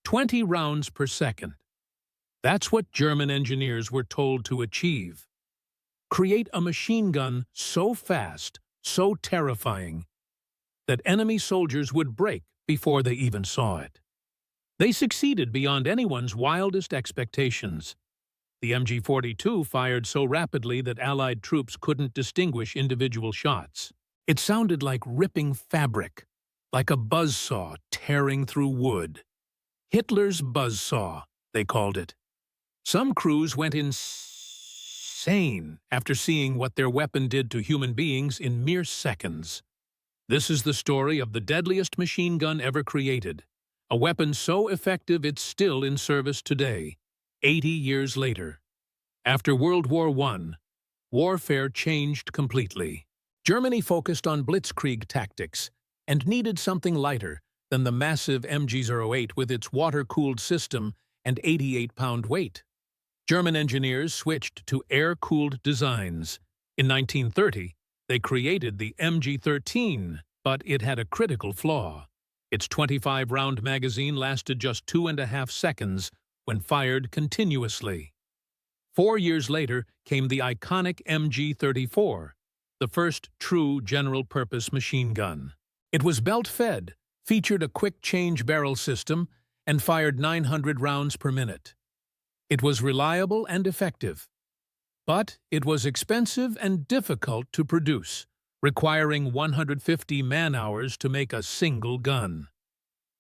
20 rounds per second. That's what German engineers were told to achieve. Create a machine gun so fast, so terrifying, that enemy soldiers would break before they even saw it. They succeeded beyond anyone's wildest expectations. The MG-42 fired so rapidly that Allied troops couldn't distinguish individual shots. It sounded like ripping fabric, like a buzzsaw tearing through wood. Hitler's buzzsaw, they called it. Some crews went insane after seeing what their weapon did to human beings in mere seconds. This is the story of the deadliest machine gun ever created, a weapon so effective it's still in service today, 80 years later. After World War I, warfare changed completely. Germany focused on blitzkrieg tactics and needed something lighter than the massive MG-08 with its water-cooled system and 88-pound weight. German engineers switched to air-cooled designs. In 1930, they created the MG-13, but it had a critical flaw. Its 25-round magazine lasted just 2.5 seconds when fired continuously. 4 years later came the iconic MG-34, the first true general-purpose machine gun. It was belt-fed, featured a quick-change barrel system, and fired 900 rounds per minute. It was reliable and effective, but it was expensive and difficult to produce, requiring 150 man-hours to make a single gun.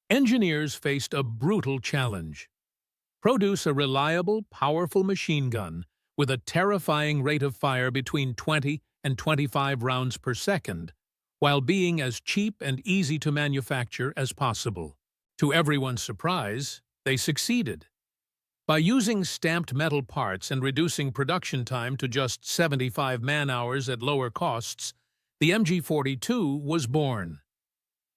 Engineers faced a brutal challenge. Produce a reliable, powerful machine gun with a terrifying rate of fire between 20 and 25 rounds per second, while being as cheap and easy to manufacture as possible. To everyone's surprise, they succeeded. By using stamped metal parts and reducing production time to just 75 man-hours at lower costs, the MG-42 was born.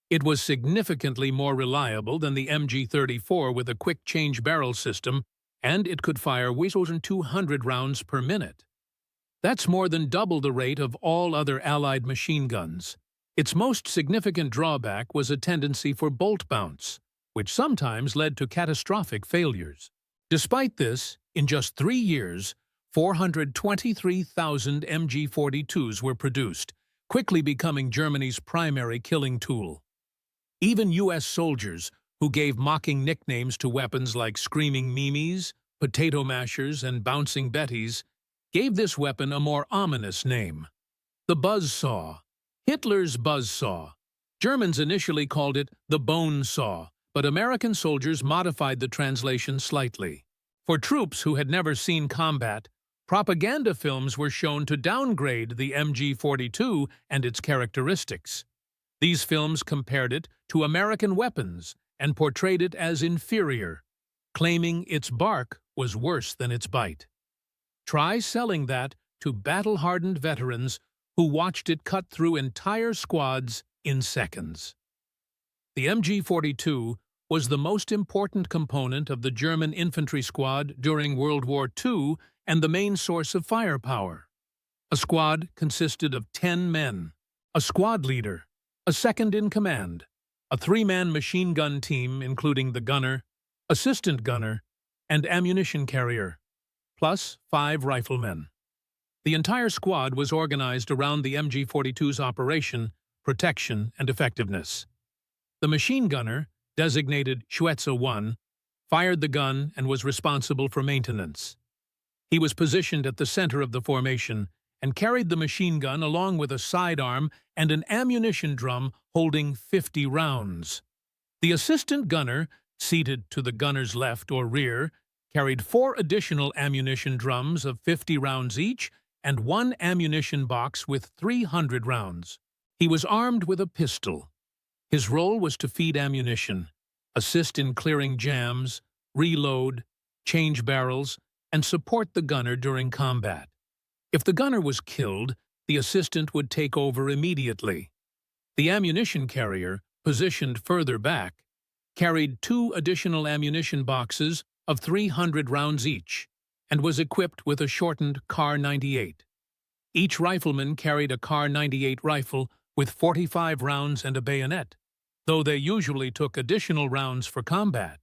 It was significantly more reliable than the MG-34 with a quick-change barrel system, and it could fire 1,200 rounds per minute. That's more than double the rate of all other Allied machine guns. Its most significant drawback was a tendency for bolt bounce, which sometimes led to catastrophic failures. Despite this, in just 3 years, 423,000 MG-42s were produced, quickly becoming Germany's primary killing tool. Even U.S. soldiers, who gave mocking nicknames to weapons like Screaming Mimis, Potato Mashers, and Bouncing Bettys, gave this weapon a more ominous name: the buzzsaw. Hitler's buzzsaw. Germans initially called it the bone saw, but American soldiers modified the translation slightly. For troops who had never seen combat, propaganda films were shown to downgrade the MG-42 and its characteristics. These films compared it to American weapons and portrayed it as inferior, claiming its bark was worse than its bite. Try selling that to battle-hardened veterans who watched it cut through entire squads in seconds. The MG-42 was the most important component of the German infantry squad during World War II and the main source of firepower. A squad consisted of 10 men, a squad leader, a second-in-command, a 3-man machine gun team including the gunner, assistant gunner, and ammunition carrier, plus 5 riflemen. The entire squad was organized around the MG-42's operation, protection, and effectiveness. The machine gunner, designated Ww2, fired the gun and was responsible for maintenance. He was positioned at the center of the formation and carried the machine gun along with a sidearm and an ammunition drum holding 50 rounds. The assistant gunner, seated to the gunner's left or rear, carried 4 additional ammunition drums of 50 rounds each and 1 ammunition box with 300 rounds. He was armed with a pistol. His role was to feed ammunition, assist in clearing jams, reload, change barrels, and support the gunner during combat. If the gunner was killed, the assistant would take over immediately. The ammunition carrier, positioned further back, carried 2 additional ammunition boxes of 300 rounds each and was equipped with a shortened Kar-98. Each rifleman carried a Kar-98 rifle with 45 rounds and a bayonet, though they usually took additional rounds for combat.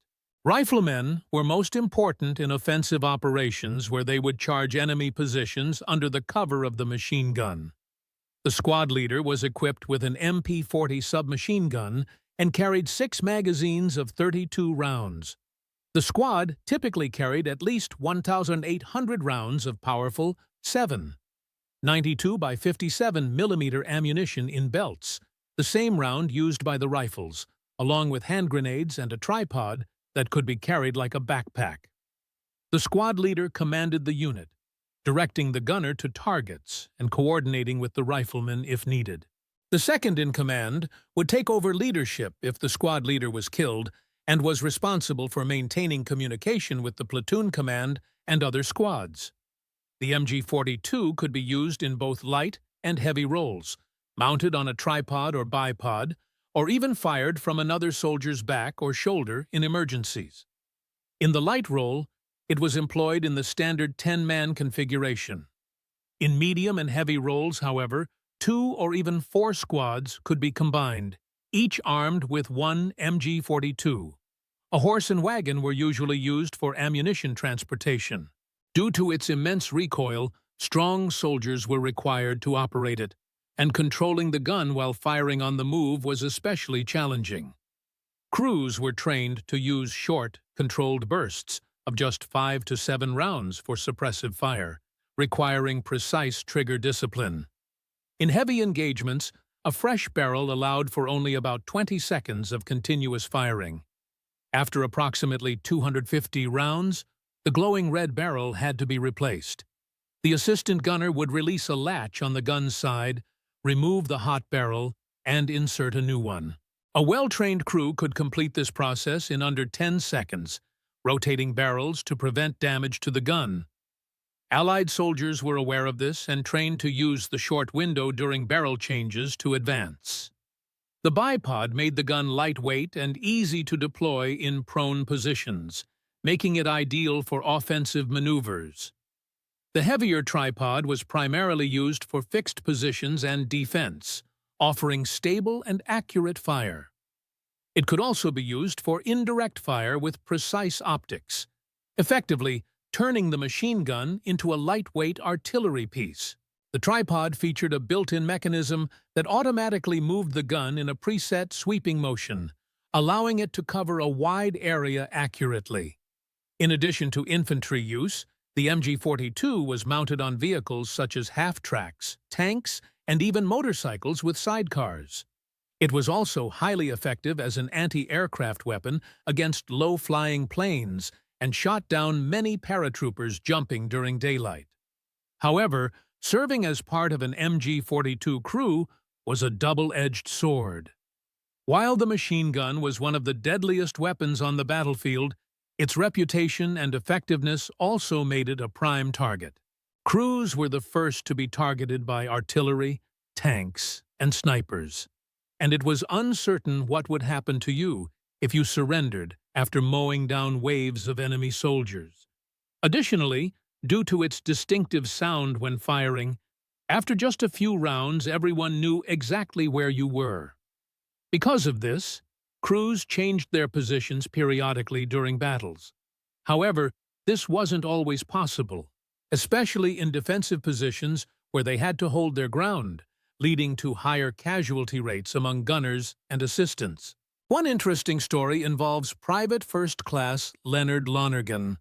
Riflemen were most important in offensive operations where they would charge enemy positions under the cover of the machine gun. The squad leader was equipped with an MP-40 submachine gun and carried 6 magazines of 32 rounds. The squad typically carried at least 1,800 rounds of powerful 7.92 by 57 mm ammunition in belts, the same round used by the rifles, along with hand grenades and a tripod that could be carried like a backpack. The squad leader commanded the unit, directing the gunner to targets and coordinating with the riflemen if needed. The second in command would take over leadership if the squad leader was killed and was responsible for maintaining communication with the platoon command and other squads. The MG-42 could be used in both light and heavy roles, mounted on a tripod or bipod, or even fired from another soldier's back or shoulder in emergencies. In the light role, it was employed in the standard 10-man configuration. In medium and heavy roles, however, 2 or even 4 squads could be combined, each armed with one MG-42. A horse and wagon were usually used for ammunition transportation. Due to its immense recoil, strong soldiers were required to operate it, and controlling the gun while firing on the move was especially challenging. Crews were trained to use short, controlled bursts of just 5 to 7 rounds for suppressive fire, requiring precise trigger discipline. In heavy engagements, a fresh barrel allowed for only about 20 seconds of continuous firing. After approximately 250 rounds, the glowing red barrel had to be replaced. The assistant gunner would release a latch on the gun's side, remove the hot barrel, and insert a new one. A well-trained crew could complete this process in under 10 seconds, rotating barrels to prevent damage to the gun. Allied soldiers were aware of this and trained to use the short window during barrel changes to advance. The bipod made the gun lightweight and easy to deploy in prone positions, making it ideal for offensive maneuvers. The heavier tripod was primarily used for fixed positions and defense, offering stable and accurate fire. It could also be used for indirect fire with precise optics, effectively turning the machine gun into a lightweight artillery piece. The tripod featured a built-in mechanism that automatically moved the gun in a preset sweeping motion, allowing it to cover a wide area accurately. In addition to infantry use, the MG-42 was mounted on vehicles such as half-tracks, tanks, and even motorcycles with sidecars. It was also highly effective as an anti-aircraft weapon against low-flying planes and shot down many paratroopers jumping during daylight. However, serving as part of an MG-42 crew was a double-edged sword. While the machine gun was one of the deadliest weapons on the battlefield, its reputation and effectiveness also made it a prime target. Crews were the first to be targeted by artillery, tanks, and snipers, and it was uncertain what would happen to you if you surrendered after mowing down waves of enemy soldiers. Additionally, due to its distinctive sound when firing, after just a few rounds everyone knew exactly where you were. Because of this, crews changed their positions periodically during battles. However, this wasn't always possible, especially in defensive positions where they had to hold their ground, leading to higher casualty rates among gunners and assistants. One interesting story involves Private First Class Leonard Lonergan.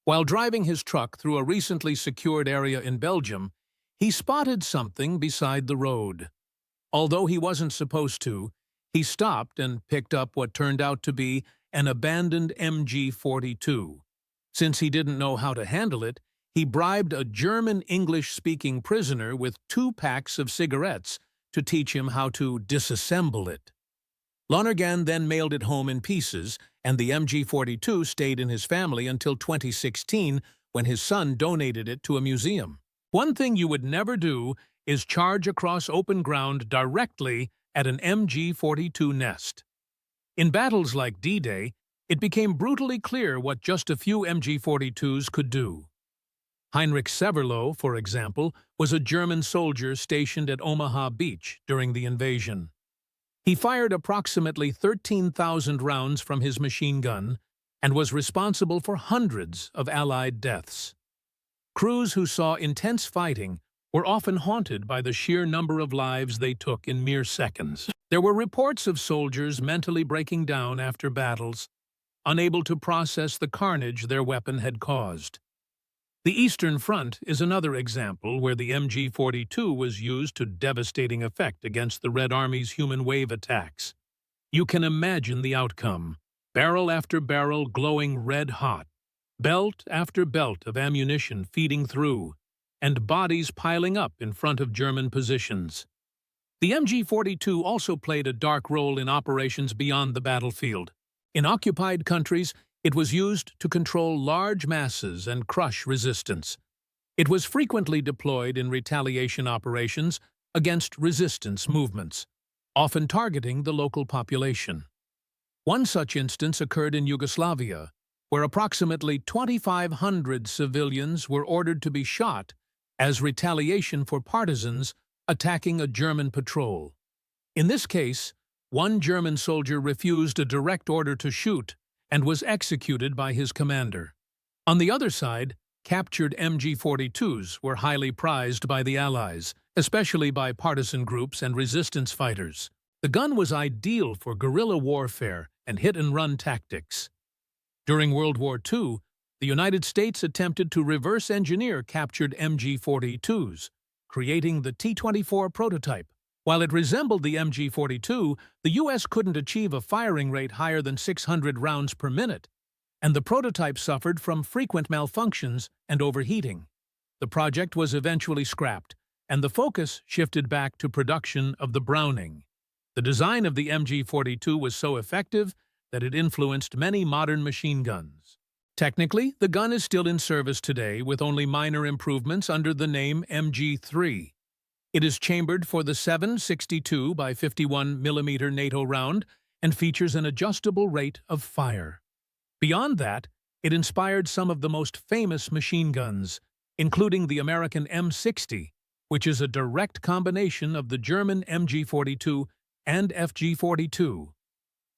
While driving his truck through a recently secured area in Belgium, he spotted something beside the road. Although he wasn't supposed to, he stopped and picked up what turned out to be an abandoned MG-42. Since he didn't know how to handle it, he bribed a German English-speaking prisoner with 2 packs of cigarettes to teach him how to disassemble it. Lonergan then mailed it home in pieces, and the MG-42 stayed in his family until 2016 when his son donated it to a museum. One thing you would never do is charge across open ground directly at an MG-42 nest. In battles like D-Day, it became brutally clear what just a few MG-42s could do. Heinrich Severloh, for example, was a German soldier stationed at Omaha Beach during the invasion. He fired approximately 13,000 rounds from his machine gun, and was responsible for hundreds of Allied deaths. Crews who saw intense fighting were often haunted by the sheer number of lives they took in mere seconds. There were reports of soldiers mentally breaking down after battles, unable to process the carnage their weapon had caused. The Eastern Front is another example where the MG42 was used to devastating effect against the Red Army's human wave attacks. You can imagine the outcome: barrel after barrel glowing red-hot, belt after belt of ammunition feeding through, and bodies piling up in front of German positions. The MG42 also played a dark role in operations beyond the battlefield. In occupied countries, it was used to control large masses and crush resistance. It was frequently deployed in retaliation operations against resistance movements, often targeting the local population. One such instance occurred in Yugoslavia, where approximately 2,500 civilians were ordered to be shot as retaliation for partisans attacking a German patrol. In this case, one German soldier refused a direct order to shoot and was executed by his commander. On the other side, captured MG42s were highly prized by the Allies, especially by partisan groups and resistance fighters. The gun was ideal for guerrilla warfare and hit-and-run tactics. During World War II, the United States attempted to reverse-engineer captured MG42s, creating the T-24 prototype. While it resembled the MG42, the U.S. couldn't achieve a firing rate higher than 600 rounds per minute, and the prototype suffered from frequent malfunctions and overheating. The project was eventually scrapped, and the focus shifted back to production of the Browning. The design of the MG42 was so effective that it influenced many modern machine guns. Technically, the gun is still in service today with only minor improvements under the name MG3. It is chambered for the 7.62 by 51 mm NATO round and features an adjustable rate of fire. Beyond that, it inspired some of the most famous machine guns, including the American M60, which is a direct combination of the German MG42 and FG42.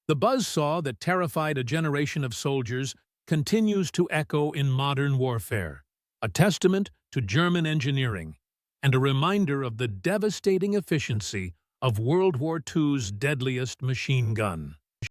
The buzzsaw that terrified a generation of soldiers continues to echo in modern warfare, a testament to German engineering and a reminder of the devastating efficiency of World War II's deadliest machine gun.